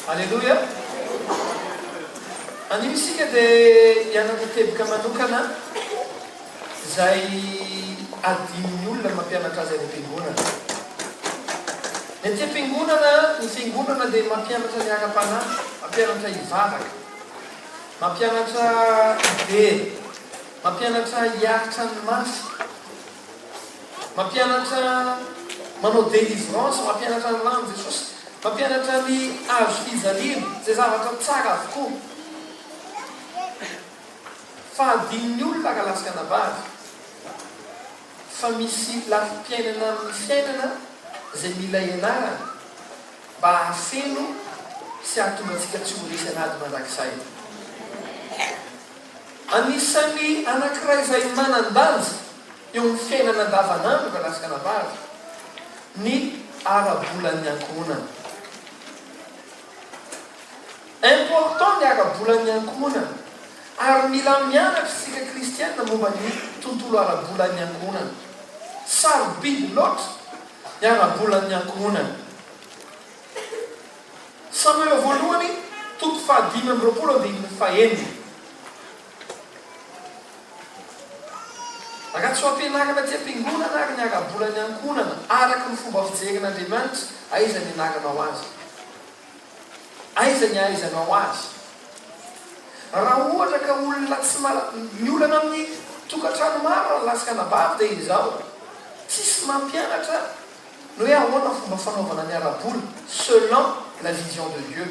Alleloia. Anio isika dia hianatra-teboka manokana izay adinin'ny olona mampianatra azy any am-piangonana. Ny aty am-piangonana, ny fiangonana dia mampianatra ny ara-panahy, mampianatra hivavaka, mampianatra hibery, mampianatra hiaritra ny mafy, mampianatra manao délivrance, mampianatra ny lamin' Jesosy, mampianatra ny azo fijaliana, izay zavatra tsara avokoa. Fa adinin'ny olona ka lasaka anabary, fa misy lafim-piainana amin'ny fiainana izay mila ianarana mba hafeno sy hahatonga antsika tsy ho resy anady mandrakizay. Anisan'ny anankiray izay manan-danja eo amin'ny fiainana andavanandro ka lasaka anabary ny ara-bolan'ny ankohonana. Important ny ara-bolan'ny ankohonana, ary mila mianatra sika kristianina momba ny tontolo ara-bolan'ny ankohonana. Sarobidy loatra ny ara-bolan'ny ankohonana. Samuel voalohany 5:5. Raha tsy ho ampianarana ty am-piangonana ary ny ara-bolan'ny ankohonana araka ny fomba fijerin'Andriamanitra, aiza ny ianaranao azy, aiza ny ahaizanao azy. Raha ohatra ka olona tsy miolana amin'ny tokantrano maro lasaka anabavy dia izao tsisy mampianatra no hoe ahoana fomba fanaovana ny ara-bola selon la vision de Dieu.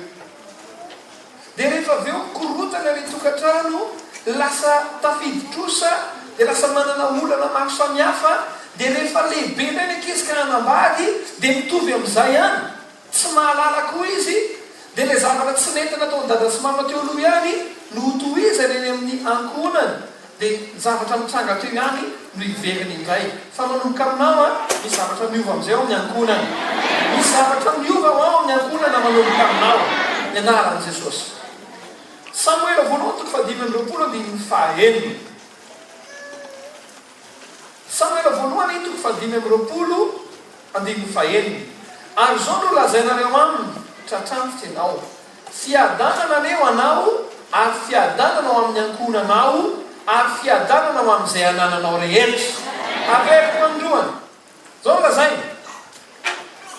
Dia rehefa avy eo korotana ny tokantrano, lasa tafiditra-trosa, dia lasa manana olana maro samihafa, dia rehefa lehibe indray ny ankizy ka hanambady dia mitovy amin'izay ihany, tsy mahalala koa izy. Dia ilay zavatra tsy nentina ataon'ny dada sy mama teo aloha ihany no hotohizany eny amin'ny ankohonana, dia zavatra mitranga teo ihany no iveriny indray. Fa manomboka aminao misy zavatra miova amin'izay ao amin'ny ankohonana, misy zavatra miova ao amin'ny ankohonana manomboka aminao ny anaran'i Jesosy. Samuel voalohany 5:5. Samuel voalohany 5:5. Ary zao no lazainareo aminy tratranitra ianao, fiadanana aneo anao, ary fiadanana ao amin'ny ankohonanao, ary fiadanana ao amin'izay anananao rehetra. Averiko androany, zao lazaina,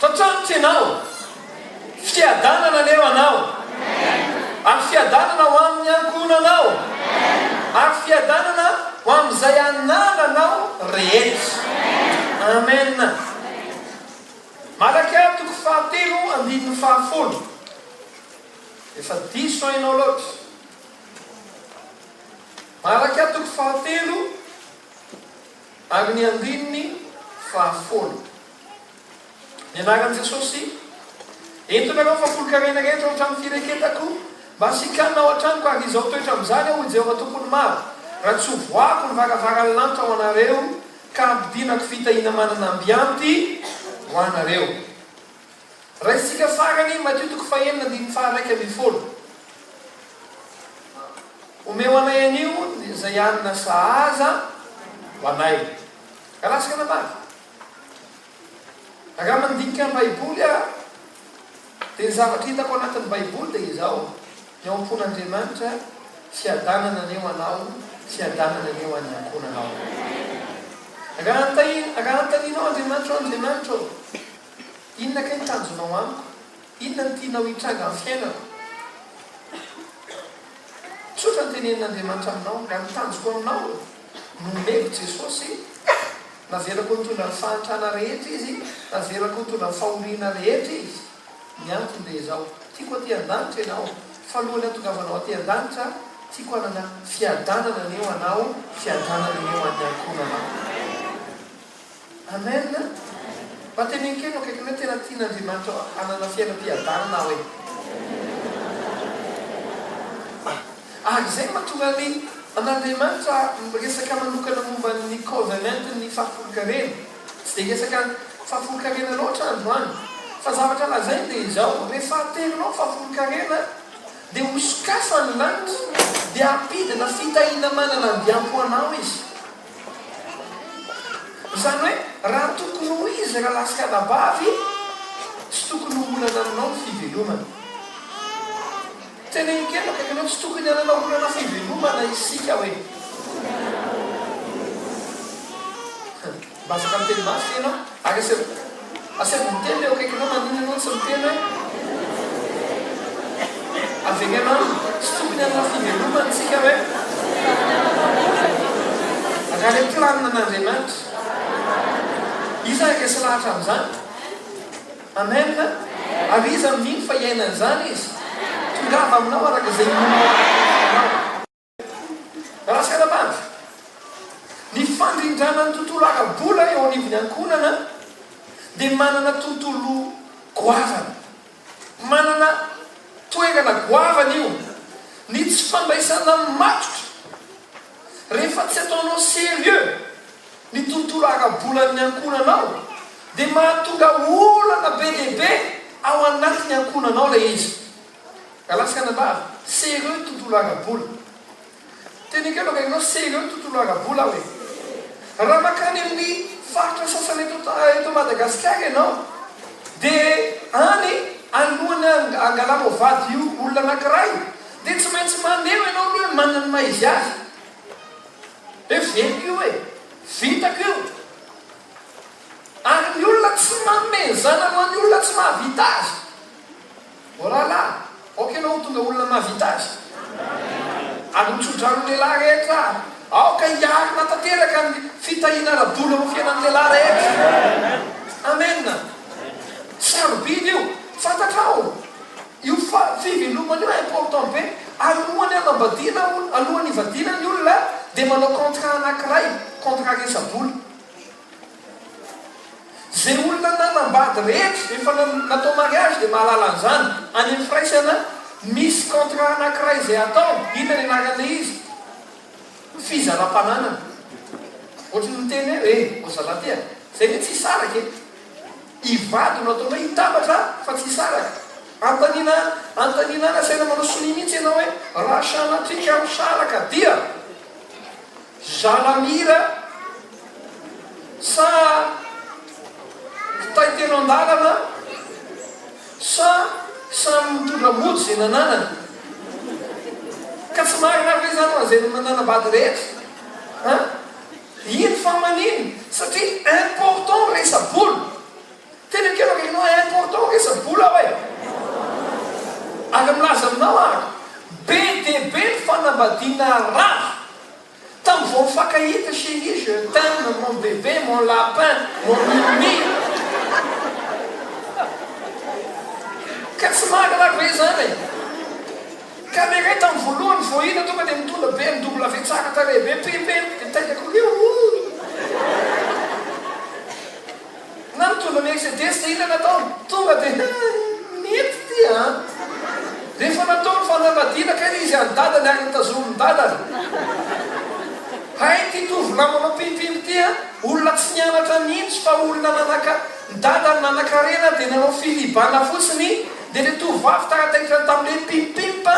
tratranitra ianao, fiadanana aneo anao, ary fiadanana ao amin'ny ankohonanao, ary fiadanana ho amin'izay anananao rehetra. Amen. Malakia 3:10. Efa diso hainao loatra. Malakia 3:10 ary ny 9:10. Ny anaran'i Jesosy entonareo fafolon-karena rehetra ao an-trano fireketako, mba sikana ao an-tranoko ary izao toetra amin'izany aho Jehova tompony maro. Raha tsy ho voako ny varavaran'ny lanitra ho anareo, ka ampidinako fitahina manana ambianty ho anareo. Raha isika farany Matthieu 4:1-4. Omeo anay anio izay anina sahaza ho anay. Ka lasaka anabavy. Raha mandinika ny Baiboly dia ny zavatra hitako anatin'ny Baiboly dia izao: ny ao am-pon'Andriamanitra, fiadanana aneo anao, fiadanana aneo any ankohonanao. Raha antaninao Andriamanitra, inona ka ny tanjonao amiko? Inona ny tianao hitranga amin'ny fiainana? Tsotra ny tenen'Andriamanitra aminao, raha ny tanjoko aminao nomeko Jesosy, naverako nitondra ny fahantrana rehetra izy, naverako nitondra ny fahoriana rehetra izy. Ny antony dia izao: tiako aty an-danitra ianao, fa alohan'ny hatongavanao aty an-danitra, tiako hanana fiadanana aneo anao, fiadanana aneo any ankohonanao. Amen. Mba tenenkeno akaiky hoe tena tian'Andriamanitra hanana fiainam-piadanana hoe. Ary izay mahatonga ny an'Andriamanitra resaka manokana momba ny covenant ny fahafolon-karena. Tsy dia resaka fahafolon-karena loatra androany, fa zavatra lazainy dia izao: rehefa aterinao fahafolon-karena dia hosokafa ny lanitra, dia ampidina fitahina manana ambiampo anao izy. Izany hoe raha tokony ho izy raha lasaka anabavy, tsy tokony ho olana aminao ny fivelomana. tenekena kakanao tsy tokony ananao olana fivelomana isika hoe mba afaka miteny masy ianao ary asevy miteny eo akaikinao manina anao tsy miteny hoe avegnanao tsy tokony anana fivelomana isika hoe agale planina an'Andriamanitra iza akesy lahatra amin'izany amen ary iza mino fa iainan'izany izy tongava aminao araka izay raha salamandry ny fandrindrana ny tontolo arabola eo anivony ankonana dia manana tontolo goavana manana toerana goavana io ny tsy fambaisana matotra rehefa tsy ataonao sérieux ny tontolo arabolan'ny ankonanao dia mahatonga olana be lehibe ao anatin'ny ankonanao lay izy alasika nambary sérieux tontolo arabola tenike aloha kainao sérieux tontolo arabola hoe raha makany amin'ny faritra sasany eto Madagasikara ianao dia any alohany angalanao vady io olona anankiray dia tsy maintsy maneho ianao aloha hoe manana maizy azy hoe veliko io hoe vitako io ary ny olona tsy mamezana aloha ny olona tsy mahavita azy oralahy okanao ho tonga olona mahavita azy ary mitsodrano lehilahy rehetra aoka hiarina tanteraka ny fitahina arabola amin'ny fiainan'ny lehilahy rehetra amena sarobiny io fantatrao io fivelomana io important be alohany anambadiana alohany ivadiana ny olona dia manao contrat anankiray contrat resabola zay olona nanambady rehetra efa natao mariage dia mahalala an'izany any amin'ny firaisana misy contrat anankiray zay atao ina ny anarana izy fizaram-pananana ohatry ny teny hoe ozalatia zay ny tsy saraka ivady no ataonao hitabatra fa tsy saraka antaninana saina manao soni mihitsy ianao hoe raha sanatrika amin'ny saraka dia zalamira sa taiteno an-dalana sa mitondra mody zay nananana ka tsy marina hoe zany ho azay mananambady rehetra iny fa maniny satria important resabola tena kelo kainao important resabola hoe ary milaza aminao ary be dia be ny fanambadiana raha tamin'ny vao mifankahita chérie je t'aime mon bébé mon lapin mon mimi ka tsy marina hoe zany ka leray tamin'ny voalohany voahina tonga dia mitondra be ny double avetsaka tarehibe pembe taitako io na mitondra mercedes dia ina natao tonga dia mety tia rehefa natao ny fanambadiana ka izy any dadany ary nitazomy dadany hay ty tovolahy manao pimpimby tia olona tsy nianatra mihitsy fa olona dadany nanankarena dia nanao filibana fotsiny dia le tovavy tarataitra tamin'le pimpimpa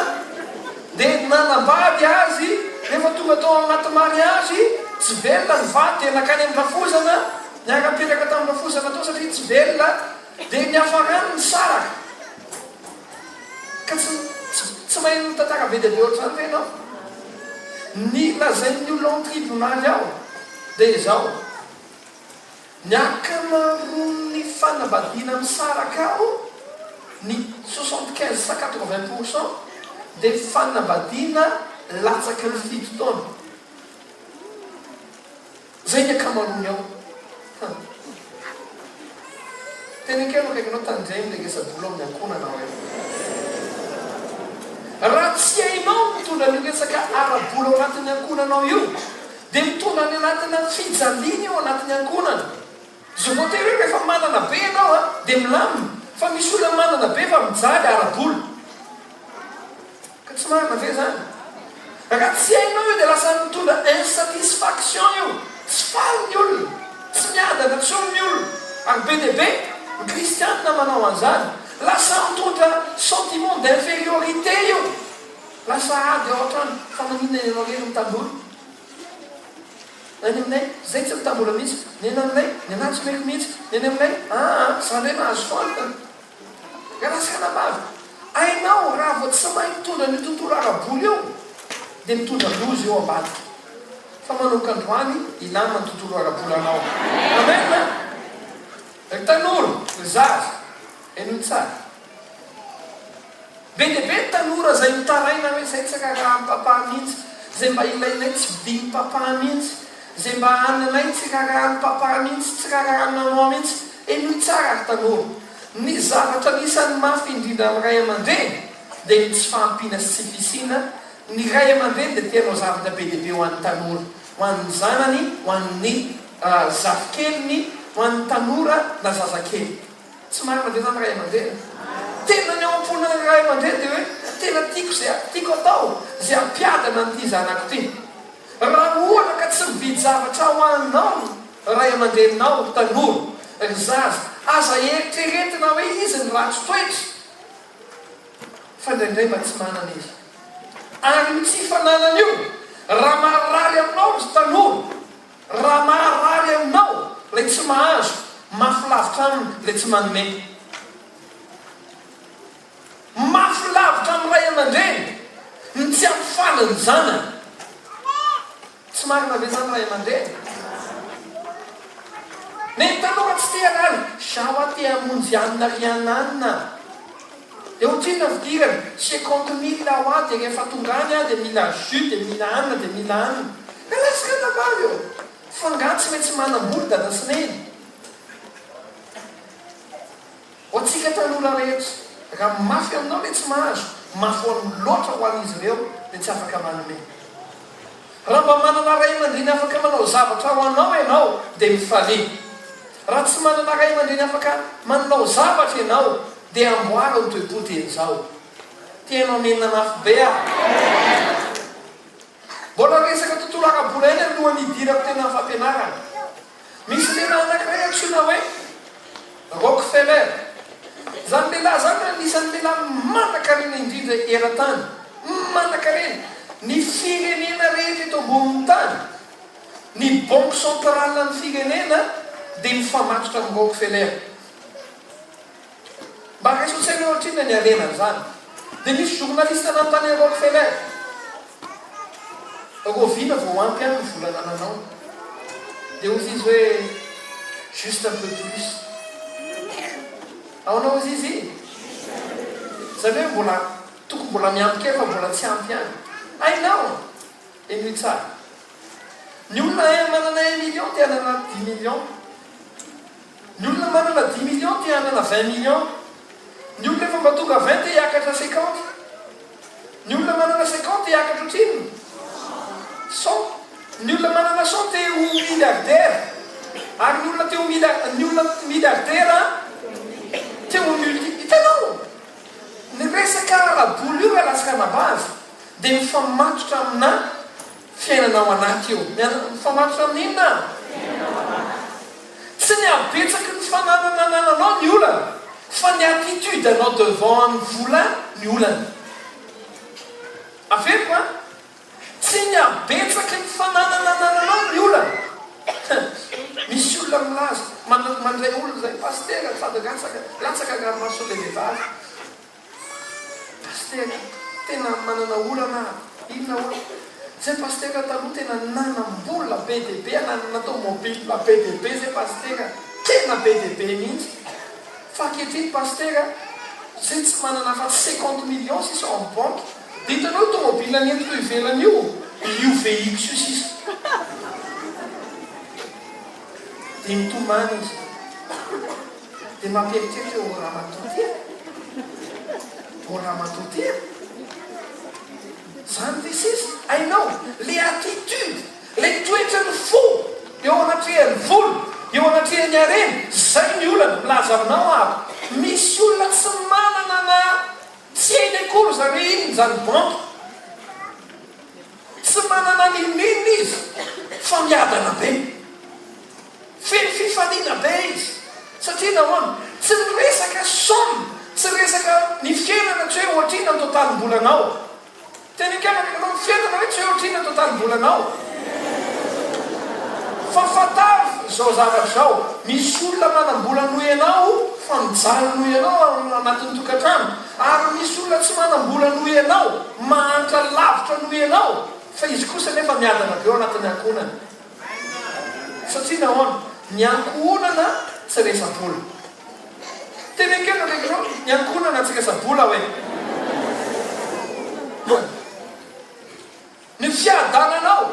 dia nanambady azy rehefa tonga tao anaty mariazy tsy velona ny vady dia nakany amin'ny rafozana niara-petraka tamin'ny rafozana tao satria tsy velona dia niafarany ny saraka ka tsy mahay mitantara be dia be ohatrany ve ianao ny lazain'ny olona en tribonaly ao dia izao ny akamaroan'ny fanambadiana amin'ny saraka ao ny 75-80% dia fanambadiana latsaky ny fito taona zay ny akamaroany ao tena kelo kaikanao tandray min'le resabola amin'ny ankonanao hoe raha tsy hainao mitondra ny resaka arabola ao anatin'ny ankonanao io dia mitondra ny anatina fijaliana eo anatin'ny ankonana zo voatery hoe rehefa manana be ianao dia milamina fa misy olona manana be fa mijaly arabola ka tsy marina ve zany raha tsy hainao io dia lasa mitondra insatisfaction io tsy faly ny olona tsy miadana tsony ny olona ary be dia be ny kristianina manao an'izany lasa mitondra sentiment d'infériorité io lasa ady ao an-trano fa manina ianao reny mitambola any aminay zay tsy mitambola mihitsy neny aminay ny anahy tsy meko mihitsy neny aminay zandray mahazo foana raha lasa anabavy ainao raha vao tsy mahay mitondra mitondra ny tontolo araboly eo dia mitondra lozy eo ambadika fa manokandroany ilana ny tontolo araboly anao amena tanora zaza eno tsara be dia be ny tanora zay mitaraina hoe zay tsy raha mpapah mihitsy zay mba ilainay tsy vidiny mpapah mihitsy zay mba ananay tsy raha mpapah mihitsy tsy raha nanao mihitsy eno tsara ary tanora ny zavatra nisan'ny mafy indrindra amin'ny ray aman-dreny dia ny tsy fahampiana sy tsy fisina ny ray aman-dreny dia tianao zavatra be dia be ho an'ny tanora ho an'ny zanany ho an'ny zafikeliny ho an'ny tanora na zazakely tsy marina ve zany ray aman-dreny tena ny ao am-pona ray aman-dreny dia hoe tena tiako zay tiako atao zay ampiadana n'ity zanako ty raha ohana ka tsy mividy zavatra ho anao ray aman-dreninao tanora ry zaza aza eritreretina hoe izy ny ratsy toetra fa indraindray mba tsy manana izy ary io tsy fananana io raha maharary aminao zy tanora raha maharary aminao lay tsy mahazo mafy lavitra aminy lay tsy manome mafy lavitra amin'ny ray aman-dreny ny tsy ampifaly ny zanany tsy marina ve zany ray aman-dreny ny tanora tsy tia razy saho aty amonjy anina riananina dia ohatrina vidirana 50 000 ho aty rehefa tongany a dia mila jus dia mila anina dia mila anina alasika nabavy eo fanga tsy maintsy manam-boly dada sineny ho atsika tanora rehetra raha mafy aminao le tsy mahazo mafy ho amin'ny loatra ho an'izy ireo dia tsy afaka manome raha mba manana ray aman-dreny afaka manao zavatra ho anao ianao dia mifaly raha tsy manana ray aman-dreny afaka manao zavatra ianao dia amboara ho toe-poten'izao tianao menina mafy be a mbola resaka tontolo arabola eny alohan'ny idirako tena ny fampianarana misy lehilahy anankiray antsoina hoe Rockefeller zany lehilahy zany anisan'ny lehilahy manan-karena indrindra eran-tany manan-karena ny firenena rehetra eto ambonin'ny tany ny banque centrale ny firenena dia mifamatotra amin'ny Rockefeller mba resosaina ohatrina ny arenany zany dia misy journaliste nanontany a Rockefeller rovina vao ampy any ny volanananao dia ozy izy hoe juste un peu plus aonao ozy izy zany hoe mbola toko mbola miampy kely fa mbola tsy ampy any ainao eno tsara ny olona manana 1 million tia hanana 10 millions ny olona manana 10 millions tia hanana 20 millions ny olona efa mba tonga 20 tia hiakatra 50 ny olona manana 50 tia hiakatra otrino 100 ny olona manana 100 tia ho milliardaire ary ny olona tia ho milliardaire tia ho hitanao ny resaka araboly io alasika nabazy dia mifamatotra amina fiainanao anaty eo mifamatotra amin'inona tsy ny abetsaky ny fanananananao ny olana fa ny attitude anao devant ny vola ny olana aveko a tsy ny abetsaky ny fanananananao ny olana misy olona milaza mandray olona zay pastera sady latsaka ranomaso le vehivavy pastera tena manana olana inona olana zay pastera taloha tena nanam-bola be dia be natao mobile be dia be zay pastera tena be dia be mihitsy fa ankehitriny pastera zay tsy manana fa 50 millions sisa en banque dia hitanao tomobile anentiko ivelany io VX io sisa dia mitomany izy dia mampieritreritra eo ramatotia zany ve sisy ainao le attitude le toetra ny fo eo anatrehany volo eo anatrehany areny zay ny olana milaza aminao aby misy olona tsy manana na tsy hainy akory zare iny zany banky tsy manana ninina izy fa miadana be feny fifaliana be izy satria nahoana tsy resaka somme tsy resaka ny fiainana tsy hoe ohatrina ny totalim-bolanao tena ikananao ny fiainana hoe tsy hoe ohatrina totalim-bolanao fa fatavy zao zavatra zao misy olona manam-bola noho ianao fa mijaly noho ianao anatin'ny tokantrano ary misy olona tsy manam-bola noho ianao, mahantra lavitra noho ianao, fa izy kosa nefa miadana be ao anatin'ny ankohonana. Satria nahoana? Ny ankohonana tsy resa-bola. Tena kely rehetrao, ny ankohonana tsy resa-bola hoe. Ny fiadananao,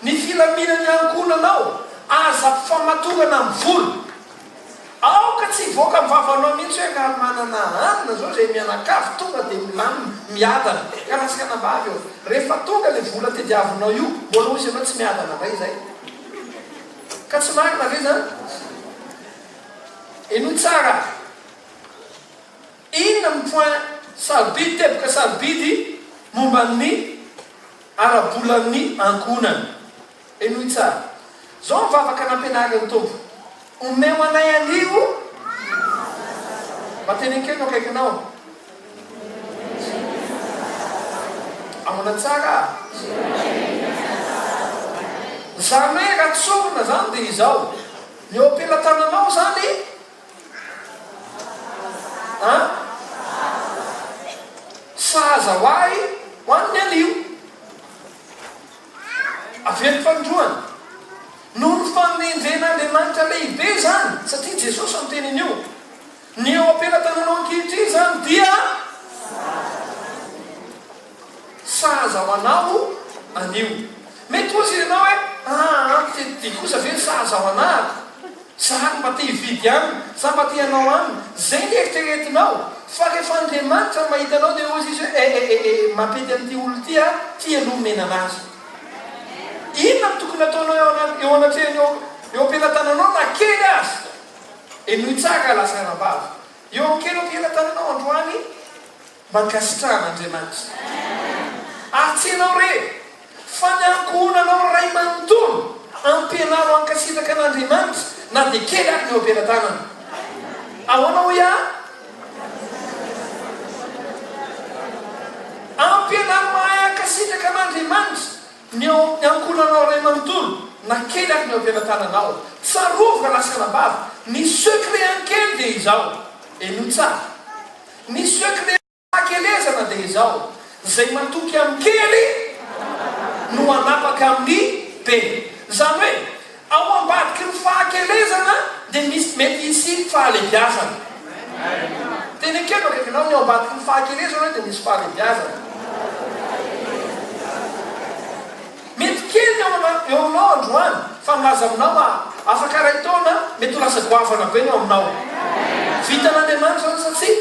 ny filaminany ankohonanao, aza famatogana amin'ny vola. Aoka tsy voaka mivavanao mihitsy hoe ka manana hanina zao zay mianakafo tonga dia milamy miadana. Karasikana vavy eo. Rehefa tonga le vola tediavinao io, mbola hozy ianao tsy miadana ray zay. Ka tsy marina ve zany? Eno tsara. Inona ny point sarobidy, teboka sarobidy momba ny ara-bolan'ny ankohonana. Eno tsara. Zao mivavaka nampianariny tompo. Omeo anay anio. Mateny kely no akaikinao. Amona tsara. Zany hoe raha tsorona zany dia izao. Ny eo am-pelatananao zany sahaza hoay ho an'ny anio. Aveny fandroany. Noho ny fanendren'Andriamanitra lehibe zany, satria Jesosy amin'ny tenin'io. Ny eo am-pelatananao ankehitriny zany dia sahaza ho anao anio. Mety ozy ianao hoe ty kosa ve sahaza ho anao? Zany mba te hividy aminy, sa mba te ianao aminy. Zay ny eritreretinao. Fa rehefa Andriamanitra mahitanao dia ozy izy hoe mampety an'ity olo ty ty aloha mena anazy. Inona ny tokony ataonao eo anatrehany eo am-pelatananao na kely azy? Enoy tsara lasanam-bavy. Eo ankely am-pelatananao androany mankasitrahan'Andriamanitra. Ary tsy ianao re fa ny ankohonanao ray manontolo ampianaro ankasitraka an'Andriamanitra na dia kely ary ny eo am-pelatanana. Ahoana ho ampianaro mahay ankasitraka an'Andriamanitra ny ankohonanao ray manontolo na kely ary ny eo am-pelatananao. Tsarovoka lasanam-bavy. Ny secret ankely dia izao. Eno tsara. Ny secret akelezana dia izao. Zay matoky amin'ny kely no anapaka amin'ny be. Zany hoe ao ambadiky ny fahakelezana dia mety hisy fahalebiazana. Tena kely akaikinao ny ao ambadiky ny fahakelezana dia misy fahalebiazana. Mety kely eo aminao androany fa milaza aminao afaka ray taona mety ho lasa goavana be eo aminao. Vitan'Andriamanitra zany satria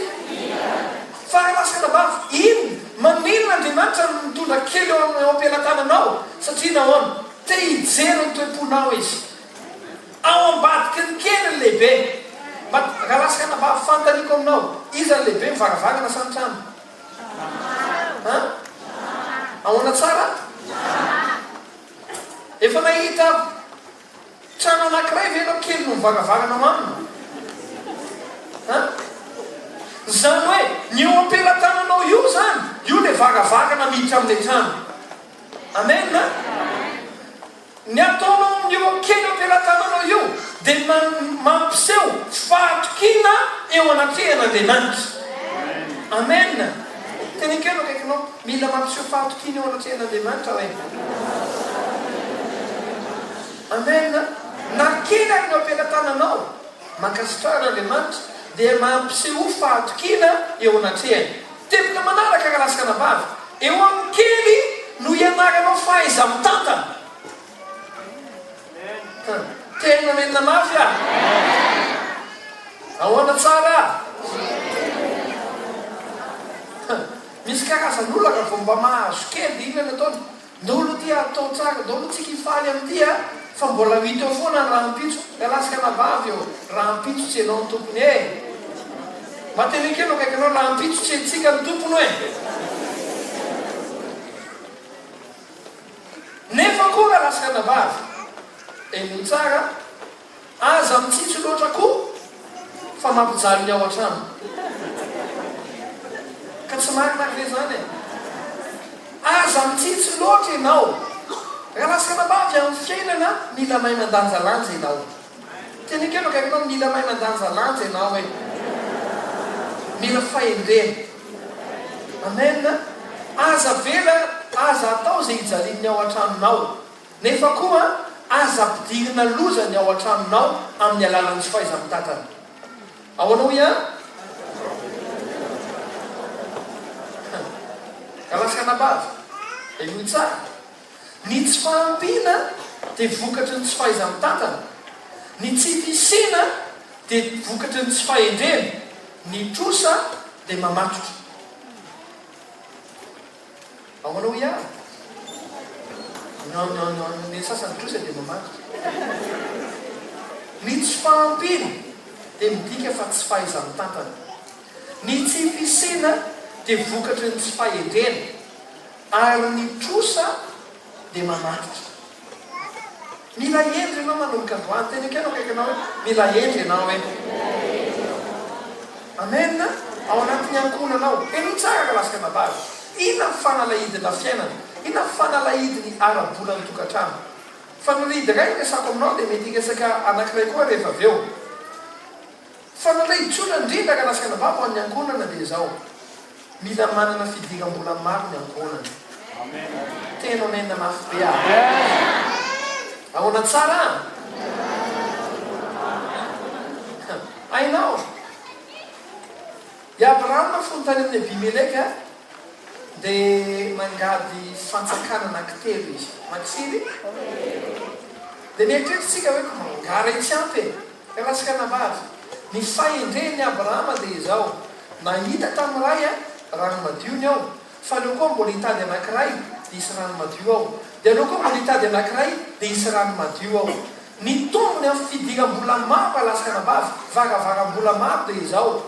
fa lasanam-bavy ino maninon'Andriamanitra mitondra kely eo am-pelatananao satria nahoana te hijery ny toe-ponao izy. Ao ambadiky ny kely ny lehibe. Raha lasanam-bavy fantaniko aminao, iza ny lehibe mivaravagana sa ny trano? Ahoana tsara? Efa nahita trano anankiray ve anao kely no mivaravagana aminy? Zany hoe ny eo am-pelatananao io zany, io le varavagana miditra amin'ilay trano. Amen na? Ny ataonao ny eo kely eo am-pelatananao io dia mampiseho fahatokina eo anatrehan'Andriamanitra. Amen na? Tena kely akaikinao mila mampiseho fahatokina eo anatrehan'Andriamanitra hoe. Amen na? Na kely ary ny eo am-pelatananao mankasitrahan'Andriamanitra dia mampiseho fahatokina eo anatrehany. Teboka manaraka raha lasanam-bavy. Eo amin'ny kely no ianaranao fahaiza mitantana. Tena menina mafy ahoana tsara? Misy karazan'olona ka vao mba mahazo kely inona ataony? Ndolo ty atao tsara, ndolo tsika hifaly amin'ity fa mbola hita eo foana ny rahampitso. Lasanam-bavy eo rahampitso tsy ianao ny tompony mateny kely akaikinao rahampitso tsy tsika ny tompony hoe. Nefa koa lasanam-bavy eno tsara aza mitsitso loatra koa fa mampijaly ny ao an-trano. Ka tsy marina ve zany aza mitsitso loatra ianao. Raha lasanam-bavy amin'ny fiainana mila mahay mandanjalanja ianao. Tena kely akaikinao mila mahay mandanjalanja ianao hoe mila fahendrena. Amen. Aza vela, aza atao zay hijalin'ny ao an-tranonao. Nefa koa aza ampidirina loza ny ao an-tranonao amin'ny alalan'ny tsy fahaiza-mitantana. Ahoana hoe kalasaka anabavy. Io tsara. Ny tsy fahampiana dia vokatry ny tsy fahaiza-mitantana. Ny tsy fisina dia vokatry ny tsy fahendrena. Ny trosa dia mamatotra. Ahoana hoe ny sasany trosa dia mamatotra. Ny tsy fahampiana dia midika fa tsy fahaiza-mitantana. Ny tsy fisina dia vokatry ny tsy fahendrena. Ary ny trosa dia mamatotra. Mila endry ianao manomboka androany. Tena kenao kaikanao hoe mila endry ianao hoe. Amen. Ao anatin'ny ankonanao. Eno tsara ka lasaka anabavy. Ina fanalahidina fiainana. Ina fanalahidiny ara-bola ny tokantrano. Fanalahidy ray resako aminao dia mety ikasaka anankiray koa rehefa avy eo. Fanalahidy tsona indrindra ka lasaka anabavy ho an'ny ankonana dia izao. Mila manana fidiram-bola maro ny ankonana. Tena menina mafy be ahoana tsara ainao i Abrahama fony tany amin'ny Abimeleka dia mangady fantsakana anankitelo izy maksiry dia mieritreritsika hoe mangara itsy ampy ka lasaka anabavy ny fahendren'ny Abrahama dia izao nahita tamin'ny ray rano madio ny ao fa leo koa mbola hitady anankiray dia isy rano madio ao dia aleo koa mbola hitady anankiray dia isy rano madio ao. Ny tombony amin'ny fidiram-bola maro alasaka anabavy varavaram-bola maro dia izao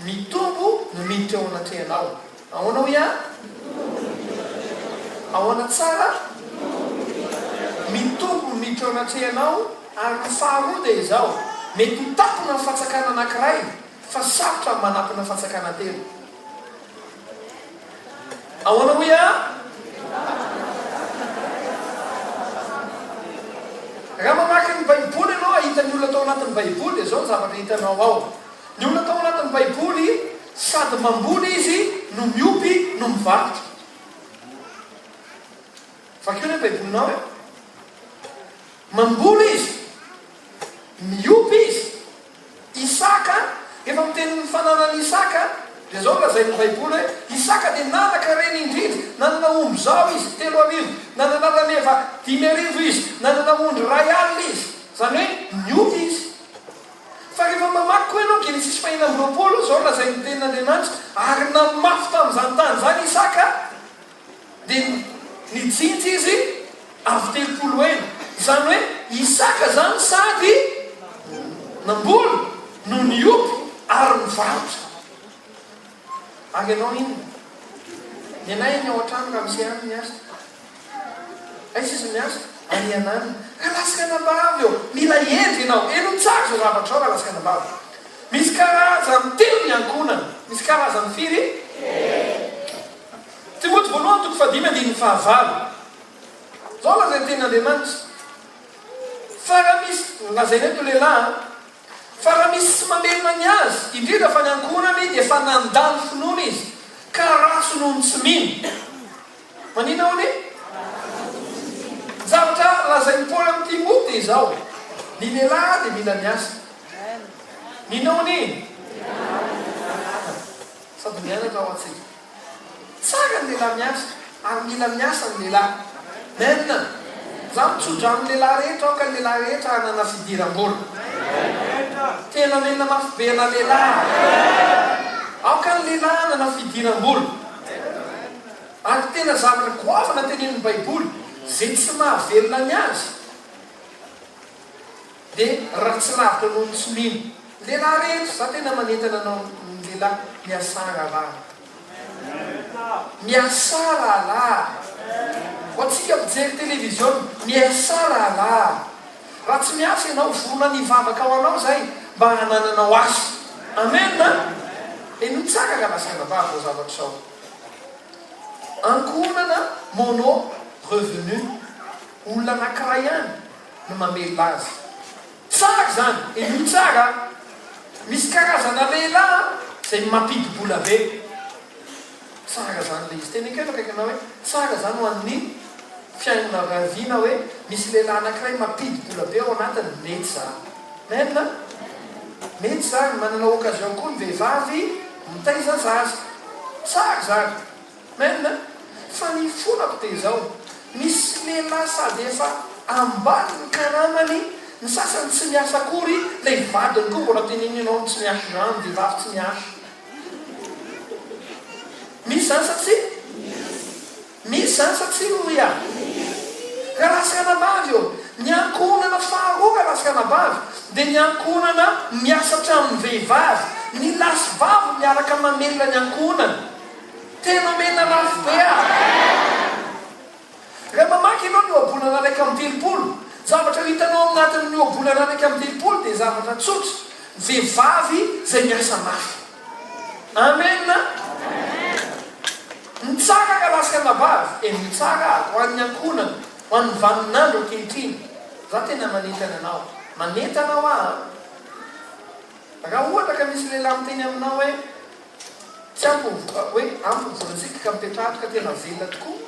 mitombo no miditra eo anatrehanao. Ahoana hoe ahoana tsara mitombo no miditra eo anatrehanao. Ary ny faharoa dia izao mety ho tapona ny fatsakana anankiray fa sarotra manampina fatsakana telo. Ahoana hoe raha mamaky ny baiboly ianao ahita ny olona tao anatin'ny baiboly izao ny zavatra hitanao ao. Ny olona tao anatin'ny baiboly sady mamboly izy no miopy no mivarotra. Fakeo ny baibolinao mamboly izy miopy izy. Isaka efa miteniny fananany Isaka dia zao lazain'ny baiboly hoe Isaka dia nanaka reny indrindra. Nanana omby zao izy 3 arivo, nanana rameva 5 arivo izy, nanana ondry 1 alina izy. Zany hoe miopy izy. Fa rehefa mamaky koa ianao Genesis 4:20 zao lazain'ny tenin'Andriamanitra ary namafy tamin'izany tany zany Isaka dia nijinjy izy avy 30 eny. Zany hoe Isaka zany sady namboly no niopy ary nivarotra. Ary ianao inona? Ny anay ny ao an-trano ka misy any miasa. Aiza izy miasa? Any anany. Ka lasaka anabavy eo. Mila endry ianao. Eno tsara zao zavatra ao ka lasaka anabavy. Misy karazany 3 ny ankonana. Misy karazany 4. Timoty 1:5-9. Zao lazay ny tenin'Andriamanitra. Fa raha misy lazay neto lehilahy fa raha misy tsy mamelona ny azy indrindra fa ny ankonany dia fa nandalo finoana izy ka raso noho ny tsy mino. Manina hoany zavatra lazain'ny Paoly amin'ny Timoty izao ny lehilahy dia mila miasa. Nina hoany sady mianatra ao atsika tsara ny lehilahy miasa ary mila miasa ny lehilahy. Menina za mitsodrano ny lehilahy rehetra ao ka ny lehilahy rehetra hanana fidiram-bola. Tena menina mafy be ana lehilahy. Ao ka ny lehilahy hanana fidiram-bola. Ary tena zavatra goavana tenenin'ny baiboly zay tsy mahavelona ny azy dia raha tsy lavitra noho ny tsy mino. Lehilahy rehetra za tena manentana anao ny lehilahy miasa rahalahy. Miasa rahalahy. Ho antsika mpijery televizion miasa rahalahy. Raha tsy miasa ianao vorona nivavaka ao anao zay mba hanananao asy. Amen. Eno tsara ka lasaka anabavy ao zavatra sao. Ankonana mono revenu olona anankiray ihany no mamelona azy. Tsara zany. Eno tsara. Misy karazana lehilahy zay mampidibola be. tsara zany le izy teny kely kaikanao hoe tsara zany ho an'ny fiainana raviana hoe misy lehilahy anankiray mampidi-bola be ao anatiny mety zany maina mety zany manana occasion koa ny vehivavy mitaiza zaza tsara zany maina fa ny fonako de zao misy lehilahy sady efa ambany ny karamany ny sasany tsy miasa akory lay vadiny koa mbola teneny anao tsy miasa zany vehivavy tsy miasa misy zany satsia misy zany satsia oia ka lasaka anabavy eo ny ankonana faharoa ka lasaka anabavy dia ny ankonana miasa hatramin'ny vehivavy ny lasy vavy miaraka mamelona ny ankonana tena melona lafo be raha mamaky ianao ny oabolana raika amin'ny telopolo zavatra hitanao anatin'ny oabolana raika amin'ny telopolo dia zavatra tsotra vehivavy zay miasa mafy amena ny tsara ka lasaka anabavy ny tsara ho an'ny ankonana ho an'ny vaninandro ankehitriny za tena manetana anao manetanao raha ohatra ka misy lehilahy miteny aminao hoe tsy ampo hoe ampo volasika ka mipetrato ka tena velona tokoa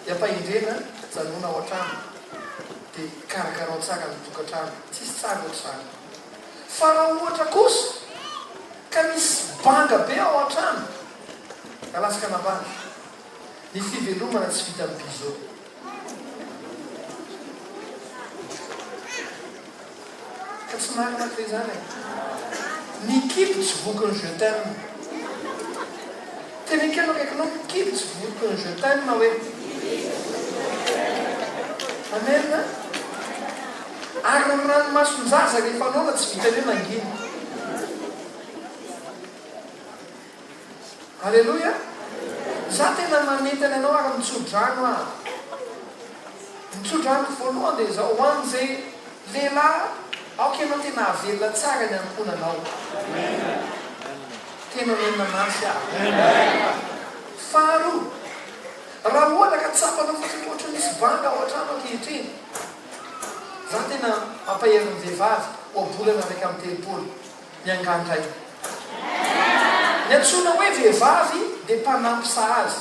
dia ampahindrena janona ao an-trano dia karakarao tsara ny tokantrano tsisy tsara ohatrany fa raha ohatra kosa ka misy banga be ao an-trano ka lasaka anabavy ny fivelomana tsy vita amin'ny bizo ka tsy marina fe zany ny kipo tsy vokiny je t'aime tena kely akaikinao ny kipo tsy vokiny je t'aime na hoe amena ary ny ranomasonjaza rehefa anaona tsy vita hoe mangina alleloia za tena manetany anao ary mitsodrano mitsodrano voalohany dia zao ho an'izay lehilahy aoka ianao tena avelona tsara ny ankonanao tena menina mafy faharoa raha ohatra ka tsapanao fotsiny ohatra misy banga ao an-trano ankehitriny za tena mampaherin'ny vehivavy oabolana raika amin'ny telopolo miangandray ny antsoina hoe vehivavy dia mpanampisa azy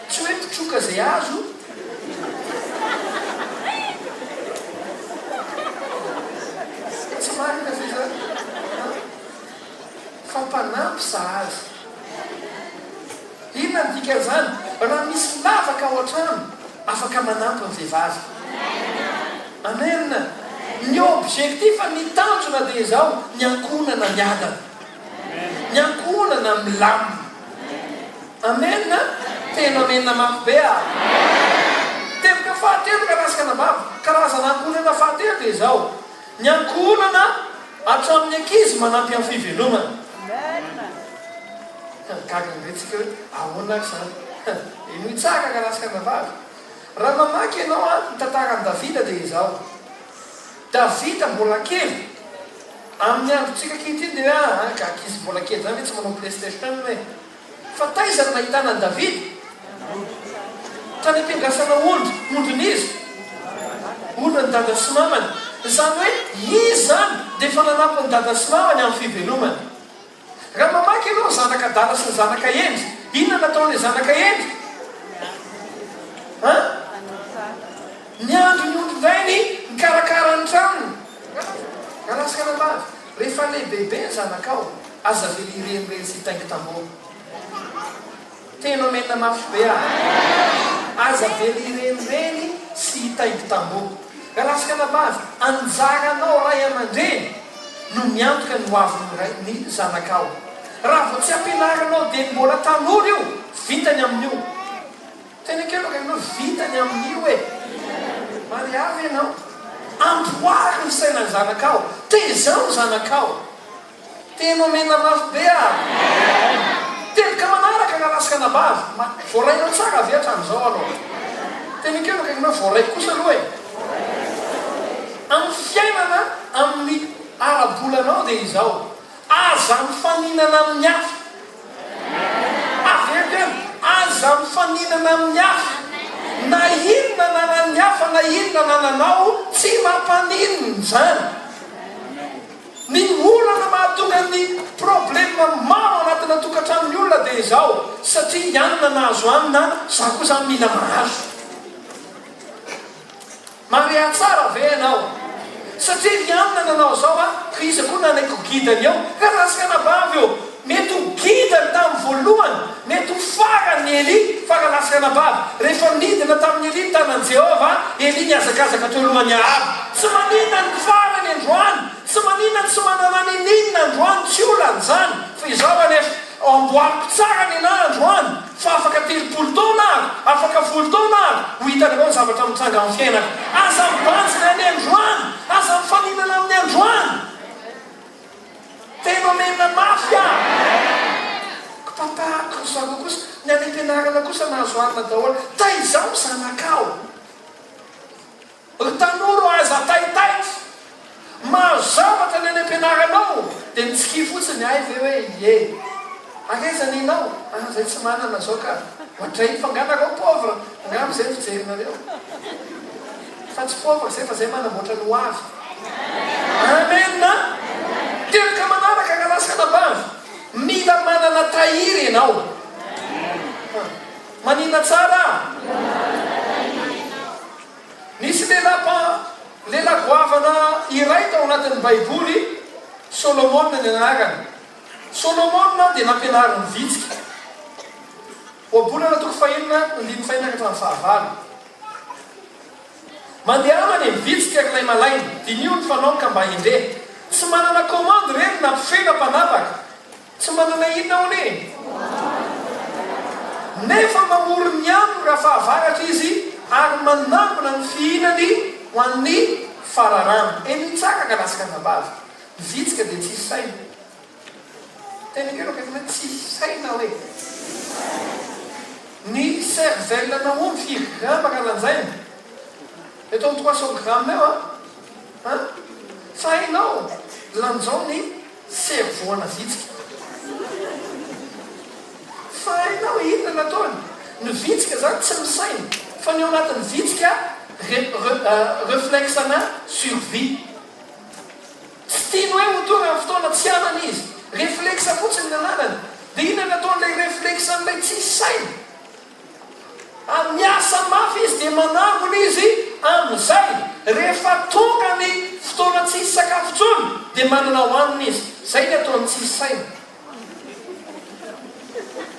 tsy hoe mpitroka zay azo tsy marina fe zany fa mpanampisa azy inona ny dika zany raha misy lavaka ao an-trano afaka manampy ny vehivavy amena ny objectif ny tanjona dia zao ny ankonana miadana ny ankonana milamina amena tena menina mafy be teboka fahatelo ka lasaka anabavy karazana ankonana fahatelo dia zao ny ankonana hatramin'ny ankizy manampy amin'ny fivelomana gaganyretsika hoe ahoana zany ino itsaka ka lasaka anabavy raha mamaky ianao ny tantarany davida dia izao davida mbola kely amin'ny androtsika kehitriny dia gakizy mbola kely zany hoe tsy manao playstation hoe fa taizany mahitana ny davida tany ampiandrasana ondron'izy ondrony dada sy mamany zany hoe izy zany dia efa nanampy ny dada sy mamany amin'ny fivelomany raha mamaky ianao zanaka dala sy ny zanaka endry inona nataon'le zanaka endry ny andro ny ondrondrainy mikarakara ny tranony ka lasaka anabavy rehefa lehibebe ny zanakao aza velireniregny sy hitaingy tamboho tena menina mafy be aza velireniregny sy hitaingy tamboho ka lasaka anabavy anjaranao ray aman-dreny no miantoka ny hoaviny ray ny zanakao raha vo tsy ampianaranao dia mbola tanora io vitany amin'io tena kelo ka ianao vitany amin'io mariavy ianao ampoary ny saina ny zanakao tezao ny zanakao tena mena mafy be teloka manaraka raha lasaka anabavy voarainao tsara avy hatram'izao aloha tena kelo ka ianao voaraiko kosa aloha amin'ny fiainana amin'ny arabolanao dia izao aza mifaninana amin'ny hafa avekeny aza mifaninana amin'ny hafa na inona nanany hafa na inona nananao tsy mampanininy zany ny olana mahatonga ny problema maro anatina tokantranony olona dia izao satria ianina nahazo anina za koa zany mila mahazo marea tsara ve ianao satria ianina nanao zao a ka izy koa nanaiko gidany eo ka lasika-nabavy eo mety ho gidany tamin'ny voalohany mety ho farany Eli faralasika-nabavy rehefa nidina tamin'ny Eli tanan'i Jehova Eli niazakazaka tolomany Ahab tsy maninona ny farany androany tsy maninona ny tsy manana ninina androany tsy olany zany fa izao anefa amboariko tsara ny ana androany fa afaka 30 taona ary afaka 10 taona ary ho hitanareo ny zavatra mitsanga amin'ny fiainako aza mibanjina ny androany aza mifaninana amin'ny androany tena menina mafy papako zako kosa ny any am-pianarana kosa nahazo anina daholo taizao zanakao ry tanoro aza taitaitra mazavatra ny any am-pianaranao dia mitsiki fotsiny ay ve hoe ie akezany inao zay tsy manana zao ka ohatray fanganareo pauvre angamo zay fijerinareo fa tsy pauvre zay fa zay manamboatra ny ho avy amena terika manaraka kalasika-nabavy mila manana tahiry ianao manina tsara nisy lela goavana iray tao anatin'ny baiboly Solomon ny anarany Solomon dia nampianariny vitsika oabolana toko fahinana andimy fahinana ka hatramin'ny fahavalo mandeha amany vitsika ilay malaina dinio ny fanao ka mba indreha tsy manana commande reny na mpifena mpanapaka tsy manana inona one nefa mamoro ny aminy raha fahavaratra izy ary manambona ny fihinany ho an'ny fararano enitsaka ka lasika-nabavy vitsika dia tsisy saina tena kerokakana tsisy saina hoe ny cervelle naomby firgrama kalanjaina eto 300 grammes eo fa hainao lanjao ny cerveau ana vitsika fa hainao inona nataony ny vitsika zany tsy misaina fa ny ao anatin'ny vitsika réflexena survie tsy tiany hoe ho tonga amin'ny fotoana tsy anana izy réflexe fotsiny ny ananany dia inona nataon'ilay réflexe an'ilay tsisy saina miasa mafy izy dia manangona izy amin'izay rehefa tonga ny fotoana tsisy sakafo tsony dia manana hoanina izy zay ny ataony tsisy saina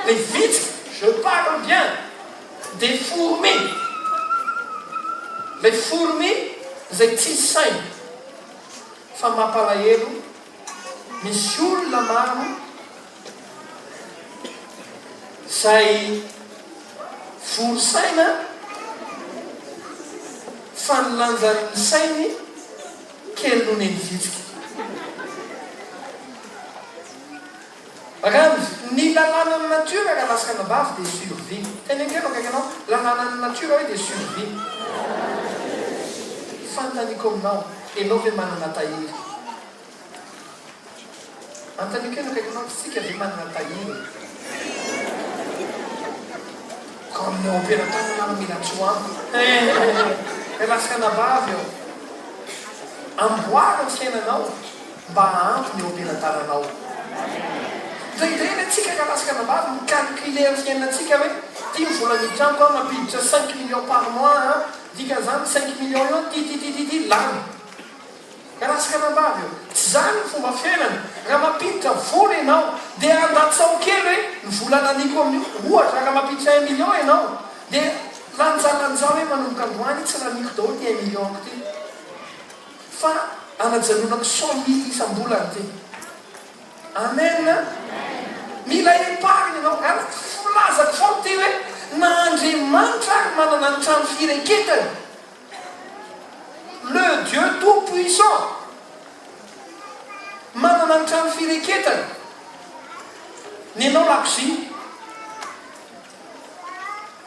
les vitsika je parle bien des fourmis les fourmis zay tsisy saina fa mampalahelo misy olona maro zay foro-saina fa nilanjany sainy kely noho ny vitsika raha ny lalàna ny natiora ka lasika-nabavy dia survie tena nkeno kaikanao lalàna ny natiora hoe dia survie fantaniko aminao enao ve manana tahiry antaniko eno kaikanao tsika ve manana tahiry ka aminao ampiana-tanana mila tsoamo ka lasika-nabavy eo amboara ny fiainanao mba ampy ny eo ampiana-tananao draidrena atsika ka lasika-nabavy micalcule ny fiainantsika hoe tia mivola midranko a mampiditra 5 millions par mois dikazany 5 millions eo ty lany ka lasika-nabavy eo tsy zany ny fomba fiainana raha mampiditra vola ianao dia andatsao kely hoe ny vola naniko amin'io ohatra raha mampiditra 1 million ianao dia lanjalanjao hoe manomboka androany tsy naniko daholo ty 1 million ko ty fa anajanonako 100 000 isam-bolany ty amen mila épargne ianao ara filazako fao ty hoe na Andriamanitra ary manana ny trano fireketany le Dieu tout puissant manana ny trano fireketany ny anao lakozia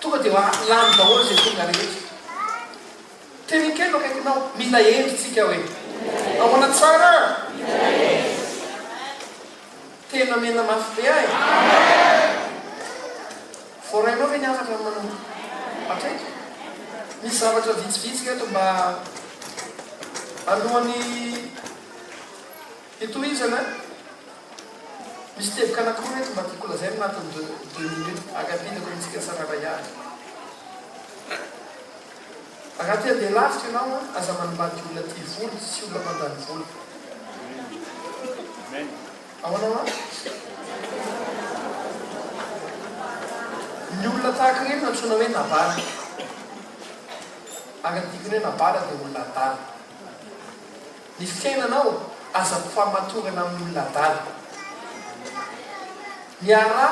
tonga dia lany daholo zay tonga rehetra teny kely akaikinao mila endritsika hoe ahoana tsara tena mena mafy be ay forainao ve ny afatra manao atraiky misy zavatra vitsivitsika eto mba alohan'ny itoizana misy teboka anankiroa reto mba tiako lazay anatin'ny 2 minutes akapinako nitsika sarara azy raha tia dia lavitra ianao aza manimbadiky olona ty voly sy olona mandany voly ahoanao a ny olona tahaka reny nantsona hoe nabara akadikony hoe nabara dia olona adala ny fiainanao aza mpifamatorana amin'ny olona adala miara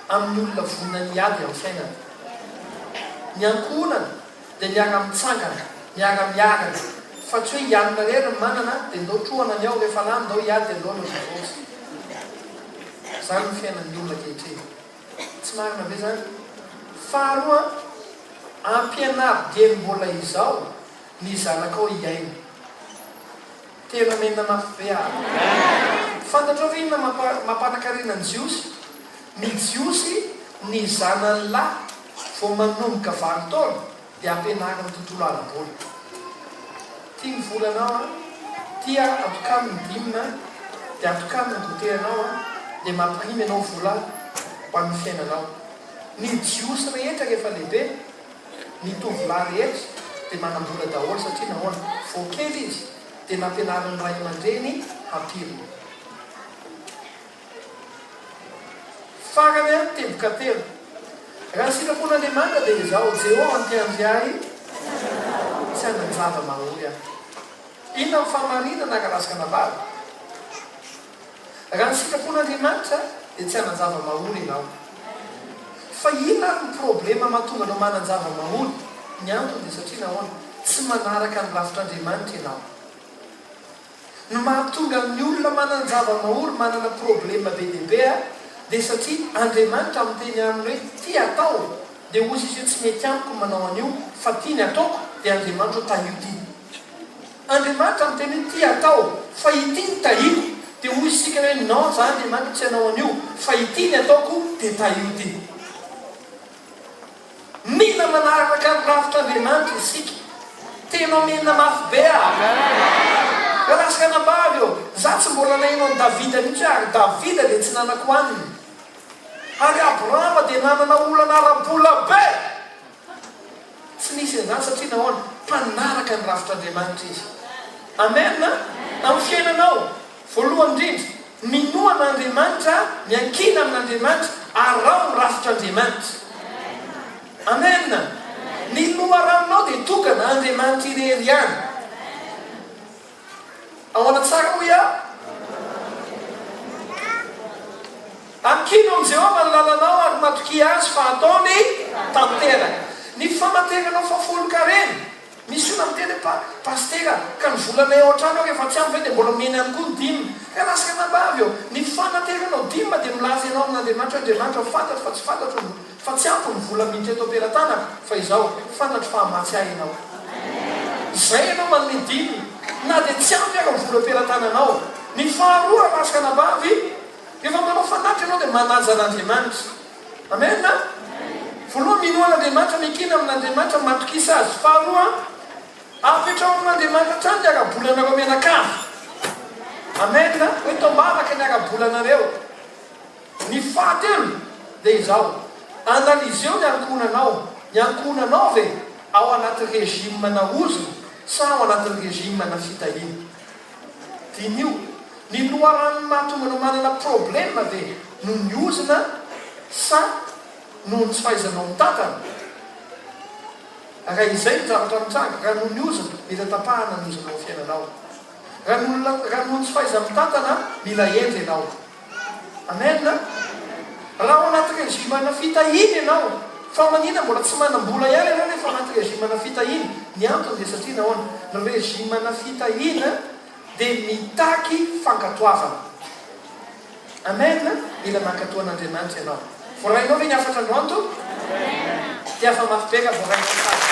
amin'ny olona vonina miady amin'ny fiainana ny ankonana dia miara mitsangana miara miarana fa tsy hoe ianona rery ny manana dia ndao trohana ny ao rehefa lany ndao iady dia ndao lozavosy zany ny fiainan'ny olona kehitreny tsy marina be zany faharoa ampianary mbola izao ny zanakao iaina tena menina mafy be ary fantatrao ve inona mampanakarena ny jiosy ny jiosy ny zanany lahy vao manomboka 20 taona dia ampianary ny tontolo ara-boly tia ny volanao a tia atokaminy dimina dia atokaminy goteranao a dia mampirimy ianao vola ho amin'ny fiainanao ny jiosy rehetra rehefa lehibe ny tovolahy rehetra dia manambola daholo satria nahoana vao kely izy dia nampianariny ray aman-dreny hampiriny farany any teboka telo raha ny sitrapon'Andriamanitra dia izao Jehova antiandry tsy anan-java mahory ahy inona ny famarinana karazaka nabary raha ny sitrapon'Andriamanitra dia tsy anan-java mahory ianao fa inona ny problema mahatonga anao manan-java mahory ny antony dia satria nahoana tsy manaraka ny lafitr'Andriamanitra ianao ny mahatonga ny olona manan-java mahory manana problema be dehibe dia satria Andriamanitra amin'ny teny aminy hoe tia atao dia ozy izy hoe tsy mety amiko manao an'io fa tia ny ataoko dia Andriamanitra ho tahio tia Andriamanitra amin'ny teny hoe tia atao fa ity ny tahiko dia ozy isika hoe non za Andriamanitra tsy hanao an'io fa ity ny ataoko dia tahio tia mila manaraka ny lafitr'Andriamanitra isika tena menina mafy be rahalasika nabavy eo za tsy mbola nainao ny Davida mihitsy ary Davida dia tsy nanako aniny ary Abrahama dia nanana olana ara-bola be tsy nisy an'izany satria nahoana mpanaraka ny lafitr'Andriamanitra izy amen amin'ny fiainanao voalohany indrindra minoana Andriamanitra miankina amin'Andriamanitra arao ny lafitr'Andriamanitra amen ny loharanonao dia tokana Andriamanitra irery ihany ahoana tsara hoy a ankino amin'ny Jehova ny lalanao ary matoky azy fa ataony tanteraka ny famateranao fa folo-kareny misy ona miteny pastera ka ny volanay ao an-trano ao rehefa tsy ampy dia mbola meny any koa ny dimy ka lasika nabavy eo ny fanateranao dimy dia milaza ianao amin'Andriamanitra Andriamanitra fantatro fa tsy fantatro fa tsy ampy ny vola miditra eto am-pelantanaka fa izao fantatro fa hamatsy ahy ianao izay ianao manome dimy na dia tsy ampy ary ny vola am-pelantananao ny faharoa lasika nabavy rehefa manao fanatry ianao dia manaja an'Andriamanitra amen voaloha minoana Andriamanitra mikina amin'Andriamanitra matokisa azy faharoa apetrao amin'Andriamanitra trany ny ara-bolanareo mianakavy amen hoe tombavaka ny ara-bolanareo ny fahatelo dia izao analizeo ny ankonanao ve ao anaty régime na ozona sa ao anatin'ny régime na fitahina dinio ny loharano mahatonga anao manana problema ve no ny ozona sa noho ny tsy fahaizanao mitantana raha izay ny zavatra mitsanga raha noho ny ozona mila tapahana ny ozona ao fiainanao raha noho ny tsy fahaiza mitantana mila endry ianao amen raha ao anaty régime na fitahina ianao fa manina mbola tsy manam-bola ihany ianao nefa anaty régime na fitahina ny antony dia satria nahoana ny régime na fitahina dia mitaky fankatoavana amen mila mankatoan'Andriamanitra ianao voarainao ve ny afatra androanto dia afa mafy beka voarainao